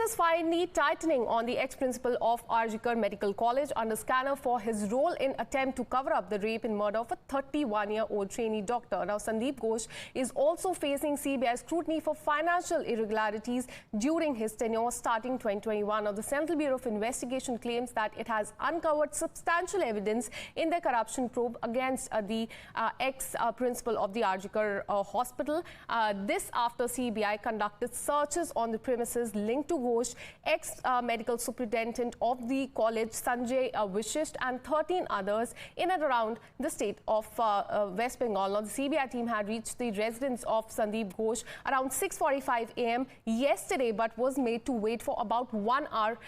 Focus finally tightening on the ex-principal of R.G. Kar Medical College under scanner for his role in attempt to cover up the rape and murder of a 31-year-old trainee doctor. Now, Sandeep Ghosh is also facing CBI scrutiny for financial irregularities during his tenure starting 2021. Now, the Central Bureau of Investigation claims that it has uncovered substantial evidence in their corruption probe against the ex-principal of the R.G. Kar hospital. This after CBI conducted searches on the premises linked to Ghosh, ex-medical superintendent of the college Sanjay Vishisht and 13 others in and around the state of West Bengal. Now, the CBI team had reached the residence of Sandeep Ghosh around 6:45 a.m. yesterday, but was made to wait for about 1 hour.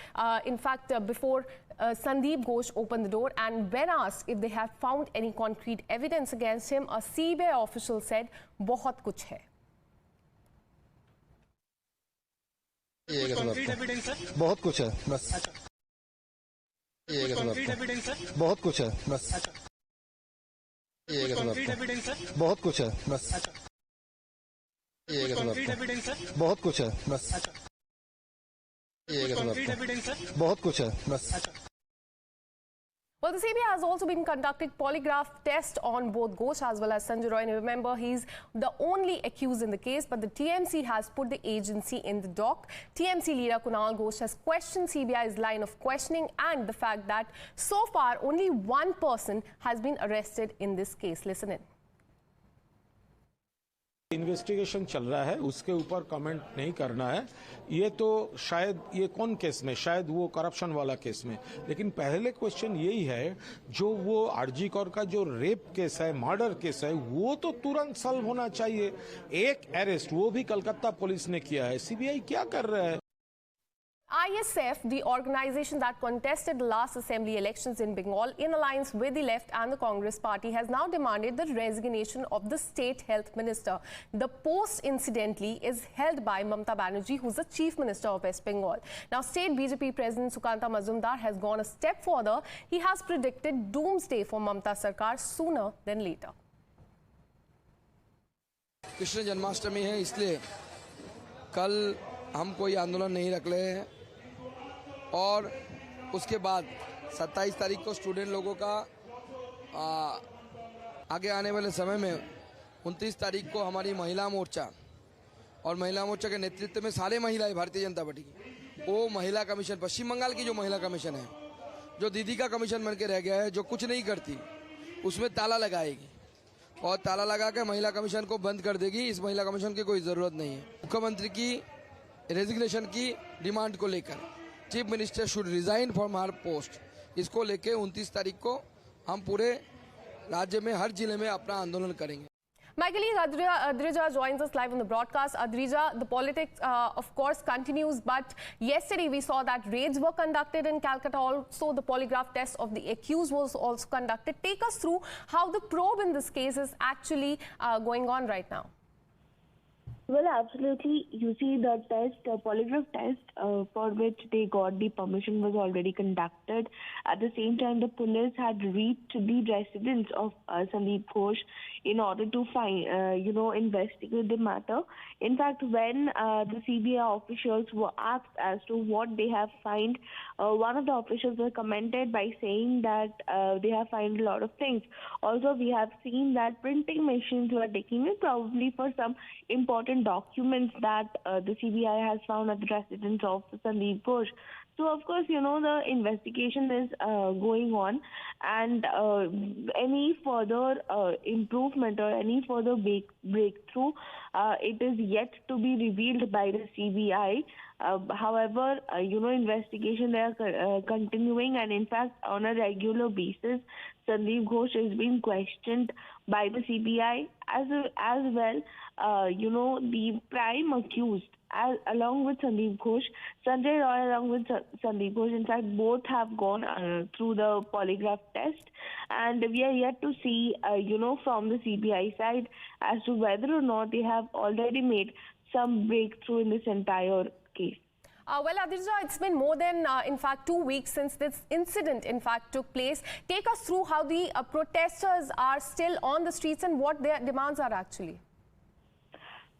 Before Sandeep Ghosh opened the door, and when asked if they have found any concrete evidence against him, a CBI official said, "बहुत कुछ है." बहुत कुछ है बस। बहुत कुछ है बस। बहुत कुछ है बस। बहुत कुछ है बस। बहुत कुछ है बस। Well, the CBI has also been conducting polygraph tests on both Ghosh as well as Sanjay Roy. And remember, he's the only accused in the case, but the TMC has put the agency in the dock. TMC leader Kunal Ghosh has questioned CBI's line of questioning and the fact that so far only one person has been arrested in this case. Listen in. Investigation चल रहा है, उसके ऊपर comment नहीं करना है। ये तो शायद ये कौन केस में, शायद वो करप्शन वाला केस में। लेकिन पहले क्वेश्चन यही है, जो वो आरजी कौर का जो रेप केस है, मर्डर केस है, वो तो तुरंत सॉल्व होना चाहिए। एक अरेस्ट वो भी कलकत्ता पुलिस ने किया है। सीबीआई क्या कर रहा है? ISF, the organization that contested the last assembly elections in Bengal in alliance with the left and the Congress party, has now demanded the resignation of the state health minister. The post, incidentally, is held by Mamata Banerjee, who's the chief minister of West Bengal. Now, state BJP president Sukanta Majumdar has gone a step further. He has predicted doomsday for Mamata Sarkar sooner than later. Krishna Janmashtami है, इसलिए कल हम कोई आंदोलन नहीं रख रहे हैं और उसके बाद 27 तारीख को स्टूडेंट लोगों का आगे आने वाले समय में 29 तारीख को हमारी महिला मोर्चा और महिला मोर्चा के नेतृत्व में सारे महिलाएं भारतीय जनता पार्टी की, वो महिला कमीशन, पश्चिम बंगाल की जो महिला कमीशन है, जो दीदी का कमीशन बन के रह गया है, जो कुछ नहीं करती, उसमें ताला लगाएगी और ताला लगा के महिला कमीशन को बंद कर देगी। इस महिला कमीशन की कोई ज़रूरत नहीं है। मुख्यमंत्री की रेजिग्नेशन की डिमांड को लेकर chief minister should resign from her post, इसको लेके 29 तारीख को हम पूरे राज्य में हर जिले में अपना आंदोलन करेंगे। My colleague Adrija joins us live on the broadcast. Adrija, the politics, of course, continues, but yesterday we saw that raids were conducted in Calcutta. Also, the polygraph test of the accused was also conducted. Take us through how the probe in this case is actually going on right now. Well, absolutely. You see, the polygraph test for which they got the permission was already conducted. At the same time, the police had reached the residence of Sandeep Ghosh in order to find, investigate the matter. In fact, when the CBI officials were asked as to what they have found, one of the officials were commented by saying that they have found a lot of things. Also, we have seen that printing machines were taking it probably for some important documents that the CBI has found at the residence of Sandeep Ghosh. So, of course, the investigation is going on, and any further improvement or any further breakthrough, it is yet to be revealed by the CBI. However, investigation they are continuing, and in fact, on a regular basis, Sandeep Ghosh is being questioned by the CBI as well. The prime accused, along with Sandeep Ghosh, Sanjay Roy along with Sandeep Ghosh, in fact, both have gone through the polygraph test, and we are yet to see, from the CBI side as to whether or not they have already made some breakthrough in this entire case. Well, Adrija, it's been more than, 2 weeks since this incident, took place. Take us through how the protesters are still on the streets and what their demands are actually.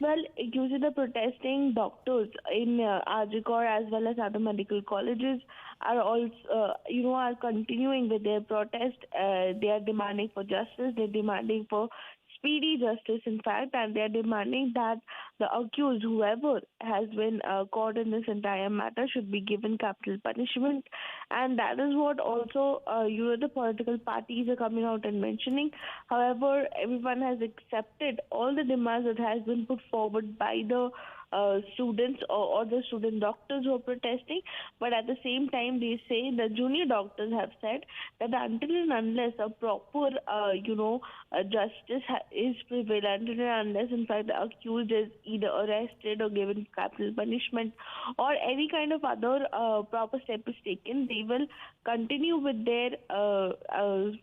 Well, you see, the protesting doctors in Arjikor as well as other medical colleges are also, are continuing with their protest. They are demanding for justice. They're demanding for speedy justice, in fact, and they are demanding that the accused, whoever has been caught in this entire matter, should be given capital punishment. And that is what also, the political parties are coming out and mentioning. However, everyone has accepted all the demands that has been put forward by the students or the student doctors who are protesting, but at the same time they say the junior doctors have said that until and unless a proper justice is prevalent, until and unless in fact the accused is either arrested or given capital punishment or any kind of other proper step is taken, they will continue with their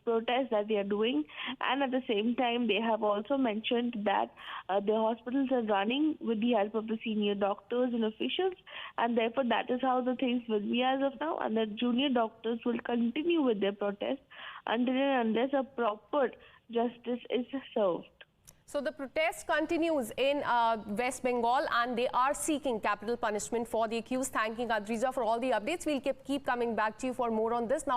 protest that they are doing. And at the same time they have also mentioned that the hospitals are running with the help of the senior doctors and officials, and therefore that is how the things will be as of now, and the junior doctors will continue with their protest until and unless a proper justice is served. So the protest continues in West Bengal and they are seeking capital punishment for the accused. Thanking Adrija for all the updates. We'll keep coming back to you for more on this. Now